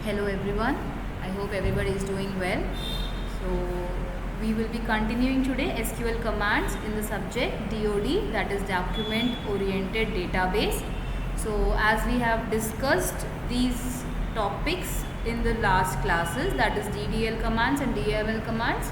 Hello everyone, I hope everybody is doing well. So we will be continuing today SQL commands in the subject DOD, that is document oriented database. So as we have discussed these topics in the last classes, that is DDL commands and DML commands.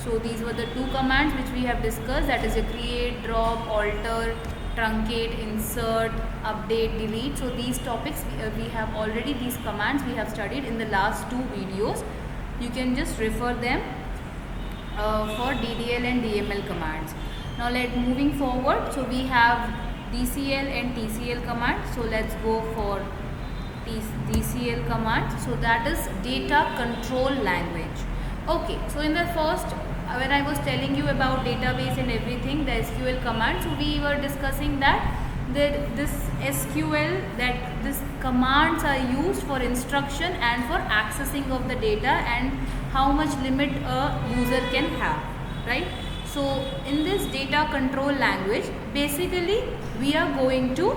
So these were the two commands which we have discussed, that is a create, drop, alter, truncate, insert, update, delete. So these topics we have already, these commands we have studied in the last two videos. You can just refer them for DDL and DML commands. Now moving forward, so we have DCL and TCL commands. So let's go for DCL command. So that is data control language. Okay, so in the first, when I was telling you about database and everything, the SQL command, so we were discussing that this SQL, that these commands are used for instruction and for accessing of the data and how much limit a user can have, right? So in this data control language, basically we are going to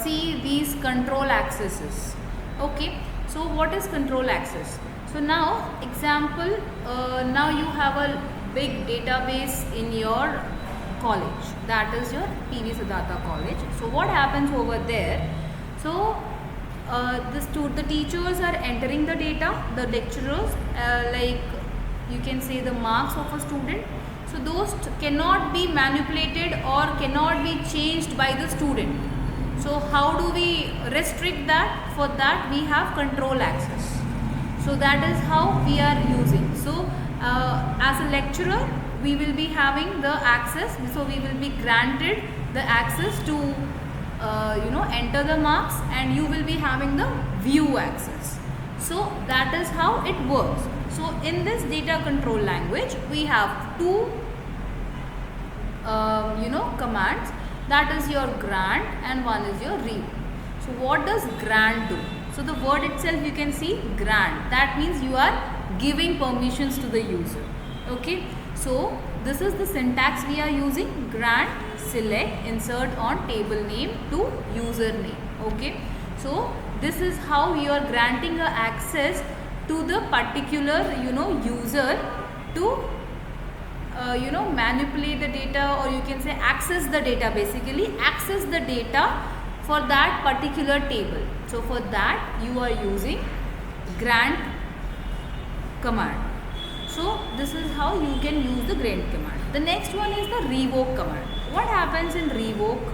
see these control accesses. Okay, so what is control access? So now example, now you have a big database in your college, that is your PV Siddhartha college. So what happens over there? So the teachers are entering the data, the lecturers, like you can say the marks of a student. So those cannot be manipulated or cannot be changed by the student. So how do we restrict that? For that we have control access. So that is how we are using. So as a lecturer, we will be having the access. So we will be granted the access to enter the marks, and you will be having the view access. So that is how it works. So in this data control language, we have two commands. That is your grant and one is your read. So what does grant do? So the word itself, you can see grant. That means you are giving permissions to the user. Okay. So this is the syntax we are using: grant, select, insert on table name to user name. Okay. So this is how you are granting a access to the particular user to manipulate the data, or you can say access the data, basically access the data for that particular table. So for that you are using grant command. So this is how you can use the grant command. The next one is the revoke command. What happens in revoke?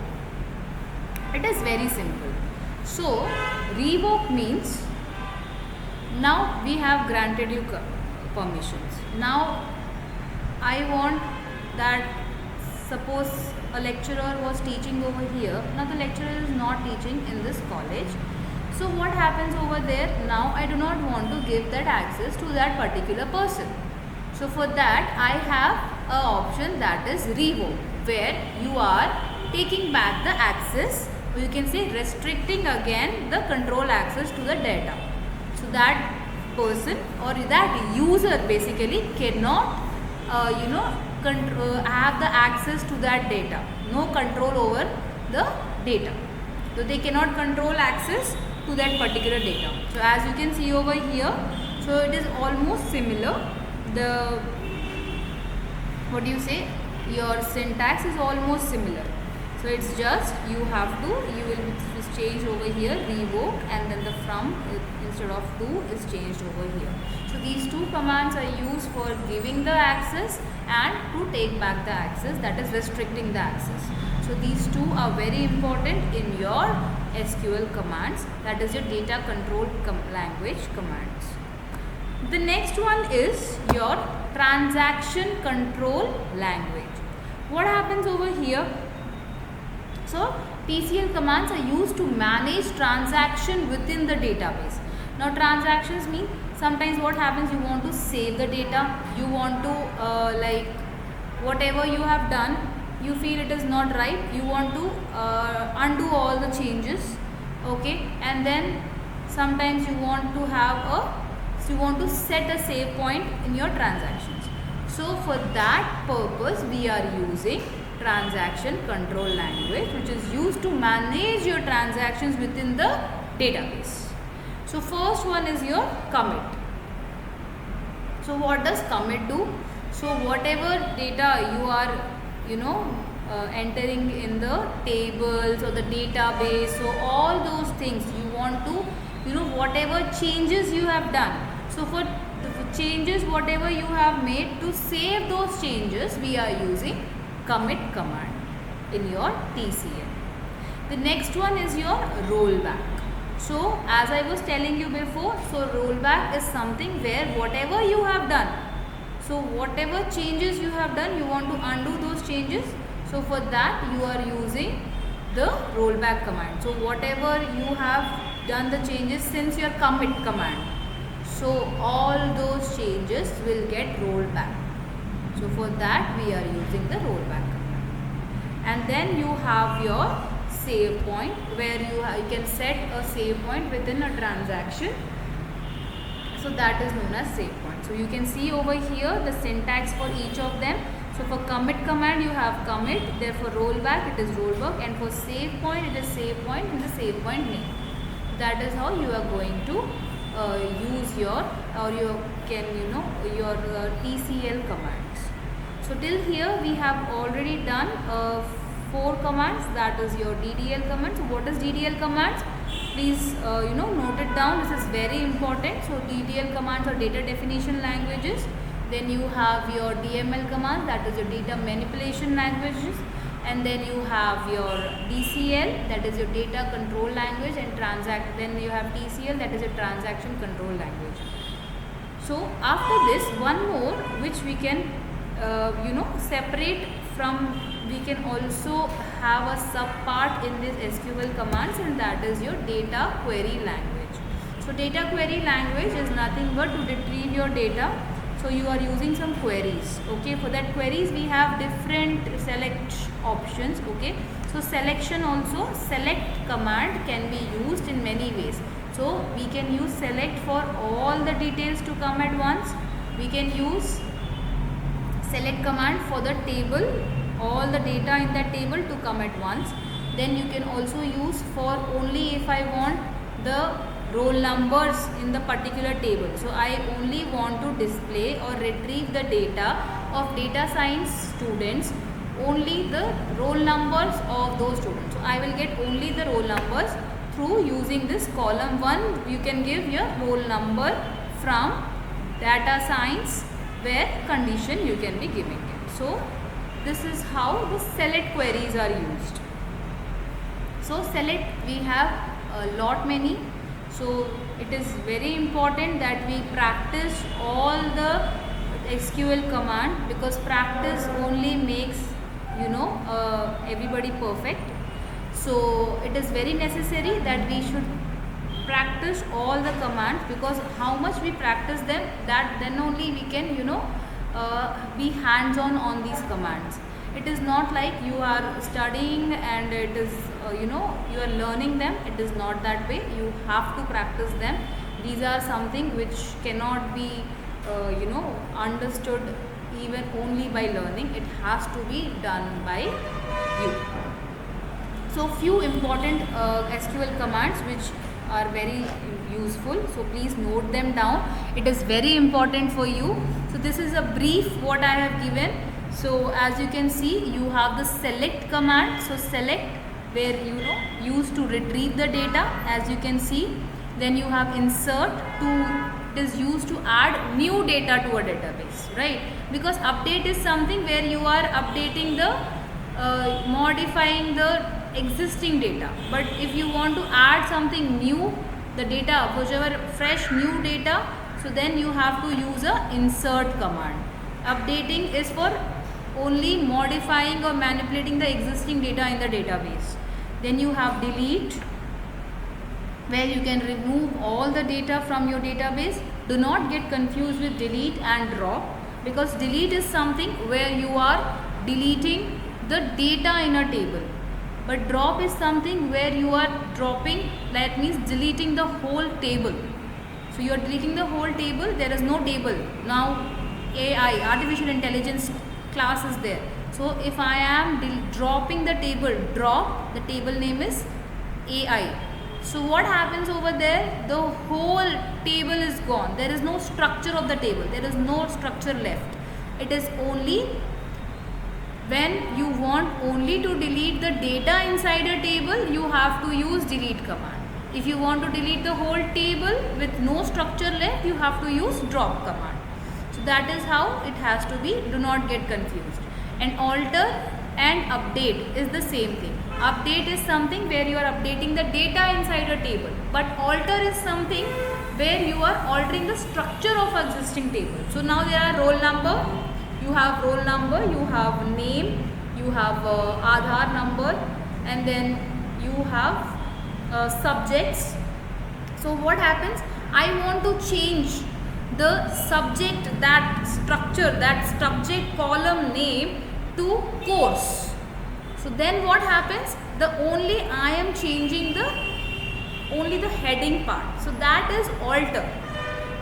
It is very simple. So revoke means, now we have granted you permissions. Now I want that, suppose a lecturer was teaching over here. Now the lecturer is not teaching in this college. So what happens over there? Now I do not want to give that access to that particular person. So for that I have an option, that is revoke, where you are taking back the access, or you can say restricting again the control access to the data. So that person or that user basically cannot have the access to that data, no control over the data. So they cannot control access to that particular data. So as you can see over here, so it is almost similar. The your syntax is almost similar. So it's just you will just change over here revoke, and then the from instead of to is changed over here. So these two commands are used for giving the access and to take back the access, that is restricting the access. So these two are very important in your SQL commands, that is your data control language commands. The next one is your transaction control language. What happens over here? So TCL commands are used to manage transaction within the database. Now transactions mean, sometimes what happens, you want to save the data, you want to like whatever you have done, you feel it is not right, you want to undo all the changes. Okay, and then sometimes you want to set a save point in your transactions. So for that purpose we are using transaction control language, which is used to manage your transactions within the database. So first one is your commit. So what does commit do? So whatever data you are entering in the tables or the database, so all those things you want to whatever changes you have done, so for changes whatever you have made, to save those changes we are using commit command in your TCL. The next one is your rollback. So as I was telling you before, so rollback is something where whatever you have done, so whatever changes you have done, you want to undo those changes. So for that you are using the rollback command. So whatever you have done the changes since your commit command, so all those changes will get rolled back. So for that we are using the rollback command. And then you have your save point, where you can set a save point within a transaction. So that is known as save point. So you can see over here the syntax for each of them. So for commit command you have commit, therefore rollback it is rollback, and for save point it is save point and the save point name. That is how you are going to use your, or you can your TCL commands. So till here we have already done 4 commands, that is your DDL command. So what is DDL commands? Please note it down, this is very important. So DDL commands are data definition languages. Then you have your DML command, that is your data manipulation languages. And then you have your DCL, that is your data control language, and then you have TCL, that is your transaction control language. So after this, one more which we can separate from, we can also have a sub part in this SQL commands, and that is your data query language. So data query language is nothing but to retrieve your data. So you are using some queries. Okay, for that queries we have different select options. Okay, so selection also, select command can be used in many ways. So we can use select for all the details to come at once. We can use select command for the table, all the data in that table to come at once. Then you can also use for only if I want the roll numbers in the particular table. So I only want to display or retrieve the data of data science students, only the roll numbers of those students. So I will get only the roll numbers through using this column 1. You can give your roll number from data science, where condition you can be giving it. So this is how the select queries are used. So select we have a lot many. So it is very important that we practice all the SQL command, because practice only makes everybody perfect. So it is very necessary that we should practice all the commands, because how much we practice them, that then only we can be hands-on these commands. It is not like you are studying and it is you are learning them. It is not that way. You have to practice them. These are something which cannot be understood even only by learning. It has to be done by you. So few important SQL commands which are very useful, so please note them down. It is very important for you. So this is a brief what I have given. So as you can see, you have the select command. So select, where used to retrieve the data, as you can see. Then you have insert, it is used to add new data to a database, right? Because update is something where you are updating the modifying the existing data. But if you want to add something new, the data, whichever fresh new data, so then you have to use a insert command. Updating is for only modifying or manipulating the existing data in the database. Then you have delete, where you can remove all the data from your database. Do not get confused with delete and drop, because delete is something where you are deleting the data in a table. But drop is something where you are dropping, that means deleting the whole table. So you are deleting the whole table, there is no table. Now AI, artificial intelligence class is there. So if I am dropping the table, drop, the table name is AI. So what happens over there? The whole table is gone. There is no structure of the table. There is no structure left. It is only when you want only to delete the data inside a table, you have to use delete command. If you want to delete the whole table with no structure left, you have to use drop command. So that is how it has to be. Do not get confused. And alter and update is the same thing. Update is something where you are updating the data inside a table, but alter is something where you are altering the structure of existing table. So now there are roll number, you have roll number, you have name, you have Aadhaar number, and then you have subjects. So what happens? I want to change the subject, that structure, that subject column name to course. So then what happens? I am changing only the heading part. So that is alter.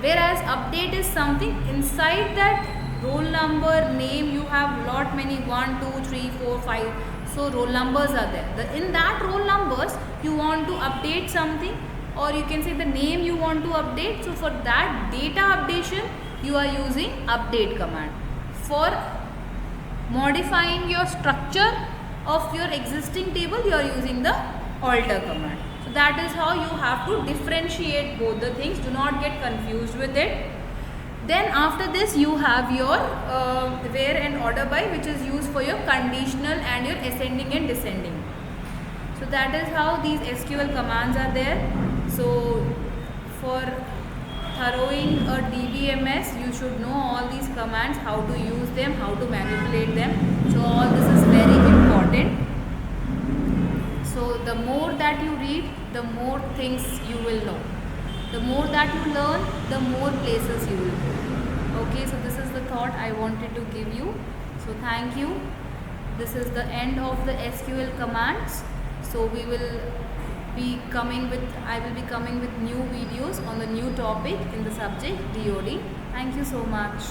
Whereas update is something inside that roll number, name, you have lot many 1, 2, 3, 4, 5. So roll numbers are there. In that roll numbers, you want to update something, or you can say the name you want to update. So for that data updation, you are using update command. For modifying your structure of your existing table, you are using the alter command. So that is how you have to differentiate both the things. Do not get confused with it. Then after this you have your where and order by, which is used for your conditional and your ascending and descending. So that is how these SQL commands are there. So for thoroughing a DBMS, you should know all these commands, how to use them, how to manipulate them. So all this is very important. So the more that you read, the more things you will know. The more that you learn, the more places you will go. Okay, so this is the thought I wanted to give you. So thank you. This is the end of the SQL commands. So I will be coming with new videos on the new topic in the subject DOD. Thank you so much.